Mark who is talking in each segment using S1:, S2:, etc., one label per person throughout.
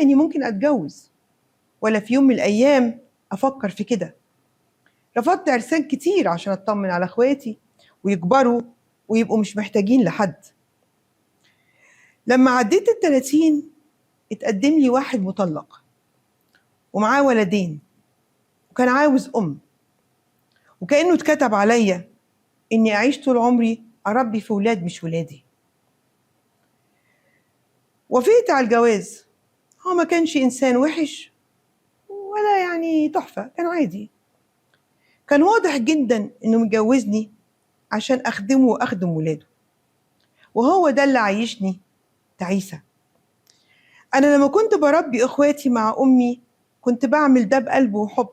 S1: إني ممكن أتجوز، ولا في يوم من الأيام أفكر في كده. رفضت عرسان كتير عشان أطمن على إخواتي ويكبروا ويبقوا مش محتاجين لحد. لما عديت ال30 اتقدم لي واحد مطلق ومعاه ولدين، وكان عاوز وكأنه اتكتب عليا إني أعيش طول عمري أربي في ولاد مش ولادي. وافقت على الجواز. هو ما كانش إنسان وحش ولا يعني تحفة، كان عادي. كان واضح جدا إنه متجوزني عشان أخدمه وأخدم ولاده، وهو ده اللي عايشني تعيسة. أنا لما كنت بربي إخواتي مع أمي كنت بعمل ده بقلب وحب،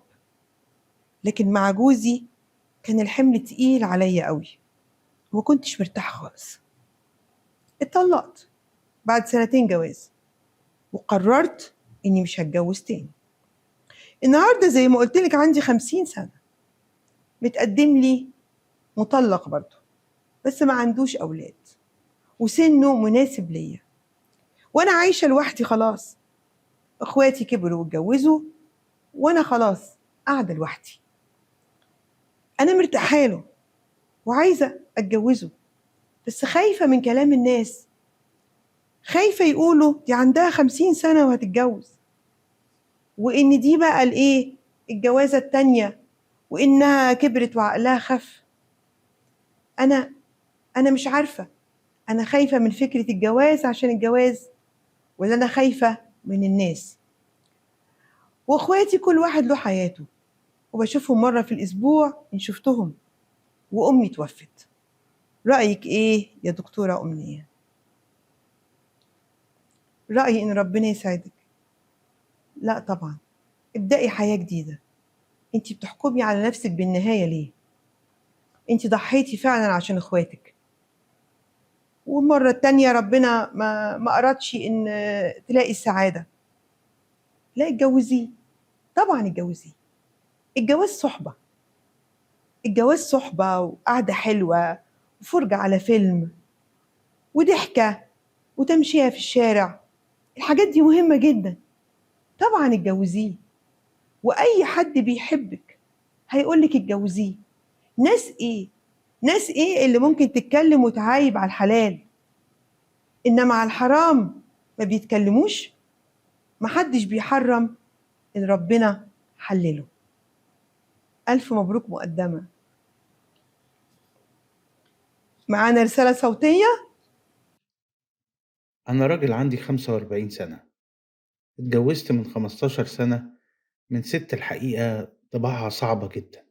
S1: لكن مع جوزي كان الحمل تقيل عليا قوي وما كنتش مرتاحة خالص. اتطلقت بعد 2 جواز وقررت إني مش هتجوز تاني. النهاردة زي ما قلتلك عندي 50 سنة. متقدم لي مطلق برضه، بس ما عندوش أولاد وسنه مناسب ليا، وأنا عايشة لوحدي خلاص. إخواتي كبروا واتجوزوا وأنا خلاص قاعدة لوحدي. أنا مرتاحة له وعايزة أتجوزه، بس خايفة من كلام الناس. خايفة يقولوا دي عندها 50 سنة وهتتجوز، وإن دي بقى الإيه الجوازة التانية، وإنها كبرت وعقلها خف. أنا مش عارفة، أنا خايفة من فكرة الجواز عشان الجواز، ولا أنا خايفة من الناس. وإخواتي كل واحد له حياته، وبشوفهم مرة في الأسبوع إن شفتهم، وأمي توفت. رأيك إيه يا دكتورة أمنية؟ رأيي إن ربنا يسعدك. لا طبعا، ابدأي حياة جديدة. انتي بتحكمي على نفسك بالنهاية ليه؟ انتي ضحيتي فعلا عشان إخواتك، والمرة التانية ربنا ما أردش إن تلاقي السعادة. لا اتجوزيه، طبعا اتجوزيه. الجواز صحبة، الجواز صحبة وقعدة حلوة وفرجة على فيلم وضحكة وتمشيها في الشارع. الحاجات دي مهمة جدا. طبعا اتجوزيه، وأي حد بيحبك هيقولك اتجوزيه. ناس ايه اللي ممكن تتكلم وتعايب على الحلال، إنما على الحرام ما بيتكلموش. محدش بيحرم إن ربنا حلله. ألف مبروك مقدمة. معانا رسالة صوتية.
S2: أنا راجل عندي 45 سنة، اتجوزت من 15 سنة من ست الحقيقة طباعها صعبة جدا،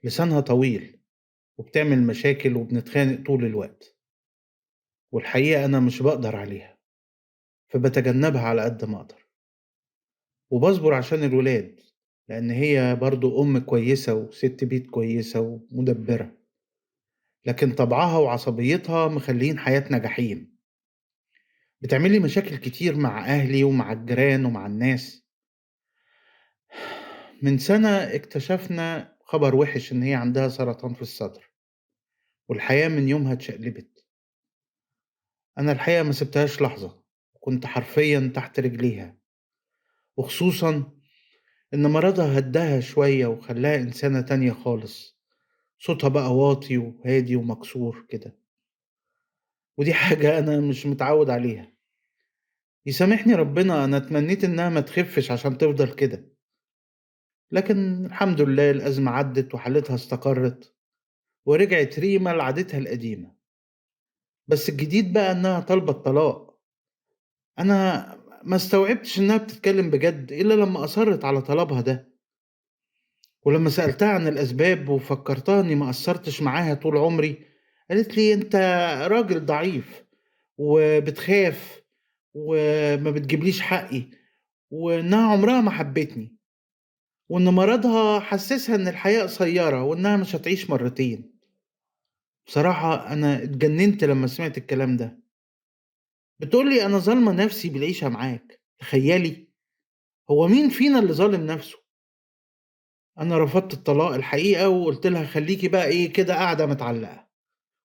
S2: لسانها طويل وبتعمل مشاكل وبنتخانق طول الوقت، والحقيقة أنا مش بقدر عليها فبتجنبها على قد ما أقدر، وبصبر عشان الولاد لأن هي برضو أم كويسة وست بيت كويسة ومدبرة، لكن طبعها وعصبيتها مخلين حياتنا جحيم. بتعملي مشاكل كتير مع أهلي ومع الجيران ومع الناس. من سنة اكتشفنا خبر وحش إن هي عندها سرطان في الصدر، والحياة من يومها اتشقلبت. أنا الحقيقة ما سبتهاش لحظة، كنت حرفيا تحت رجليها، وخصوصا إن مرضها هداها شوية وخلاها إنسانة تانية خالص. صوتها بقى واطي وهادي ومكسور كده، ودي حاجة أنا مش متعود عليها. يسامحني ربنا، أنا اتمنيت إنها ما تخفش عشان تفضل كده، لكن الحمد لله الأزمة عدت وحالتها استقرت ورجعت ريما لعادتها القديمة. بس الجديد بقى إنها طالبة الطلاق. أنا ما استوعبتش إنها بتتكلم بجد إلا لما أصرت على طلبها ده، ولما سألتها عن الأسباب وفكرتها إني ما قصرتش معاها طول عمري، قالت لي أنت راجل ضعيف وبتخاف وما بتجيبليش حقي، وإنها عمرها ما حبتني، وإن مرضها حسسها إن الحياة قصيرة وإنها مش هتعيش مرتين. بصراحة أنا اتجننت لما سمعت الكلام ده. بتقولي أنا ظالمة نفسي بالعيشة معاك. تخيلي، هو مين فينا اللي ظالم نفسه؟ أنا رفضت الطلاق الحقيقة وقلت لها خليكي بقى إيه كده قاعدة متعلقة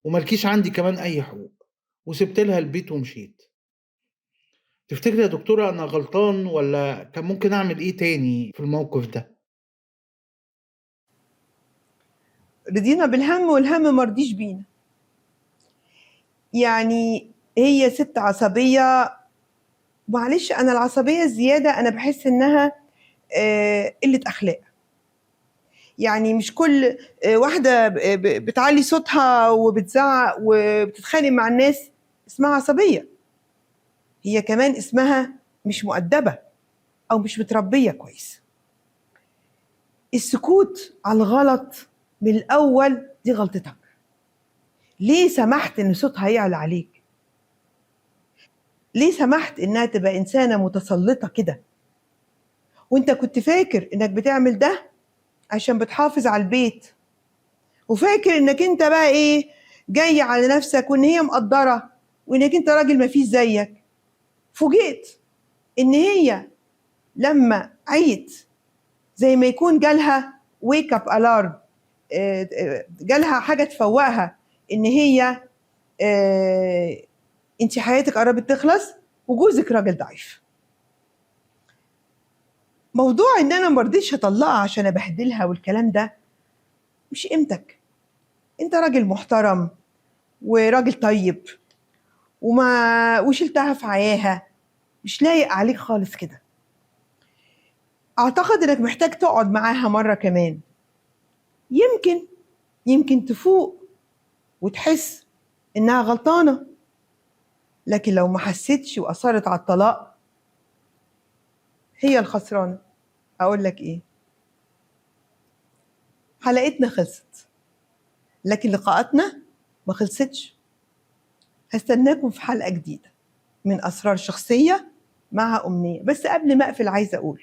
S2: وملكيش عندي كمان أي حقوق، وسبت لها البيت ومشيت. تفتكري يا دكتورة أنا غلطان والّا كان ممكن أعمل إيه تاني في الموقف ده؟
S1: رضينا بالهم والهم ما رضيش بينا. يعني هي ست عصبية، معلش أنا العصبية الزيادة أنا باحس إنها قلة أخلاق. يعني مش كل واحدة بتعلّي صوتها وبتزعّق وبتتخانق مع الناس اسمها عصبية، هي كمان اسمها مش مؤدّبة أو مش متربية كويس. السكوت على الغلط من الأول دي غلطتك. ليه سمحت إن صوتها يعلى عليك؟ ليه سمحت إنها تبقى إنسانة متسلطة كده؟ وأنت كنت فاكر إنك بتعمل ده عشان بتحافظ على البيت، وفاكر إنك أنت بقى إيه، جاي على نفسك وإن هي مقدّرة وإنك أنت راجل ما فيش زيك. فوجئت إن هي لمّا عِيِت زي ما يكون جالها wake up alarm، جالها حاجة تفوّقها إن هي أنتِ حياتِك قرّبت تخلص وجوزِك راجل ضعيف. موضوع إن أنا ما رضيتش أطلّقها عشان أبهدلها والكلام ده مش قيمتك. أنت راجل محترم وراجل طيب وشِلتها في عياها، مش لايق عليك خالص كده. أعتقد إنك محتاج تقعد معاها مرّة كمان، يمكن تفوق وتحس إنها غلطانة، لكن لو ما حسّتش وأصرّت على الطلاق هي الخسرانة. أقول لك إيه، حلقتنا خلصت، لكن لقاءاتنا ما خلصتش. هاستناكم في حلقة جديدة من أسرار شخصية مع أمنية. بس قبل ما أقفل عايزة أقول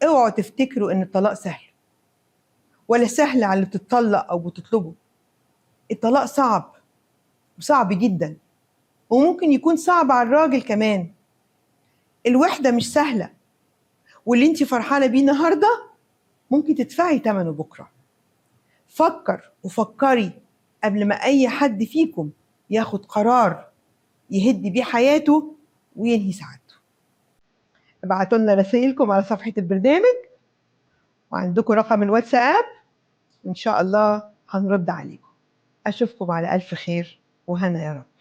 S1: اوعوا تفتكروا إن الطلاق سهل، ولا سهل على اللي بتطلق أو بتطلبه. الطلاق صعب وصعب جدا، وممكن يكون صعب على الراجل كمان. الوحدة مش سهلة، واللي انت فرحانة بيه النهاردة ممكن تدفعي ثمنه بكرة. فكر وفكري قبل ما أي حد فيكم ياخد قرار يهد بيه حياته وينهي سعادته. ابعتوا لنا رسائلكم على صفحة البرنامج، وعندكم رقم الواتساب، وإن شاء الله هنرد عليكم. أشوفكم على ألف خير وهنا يا رب.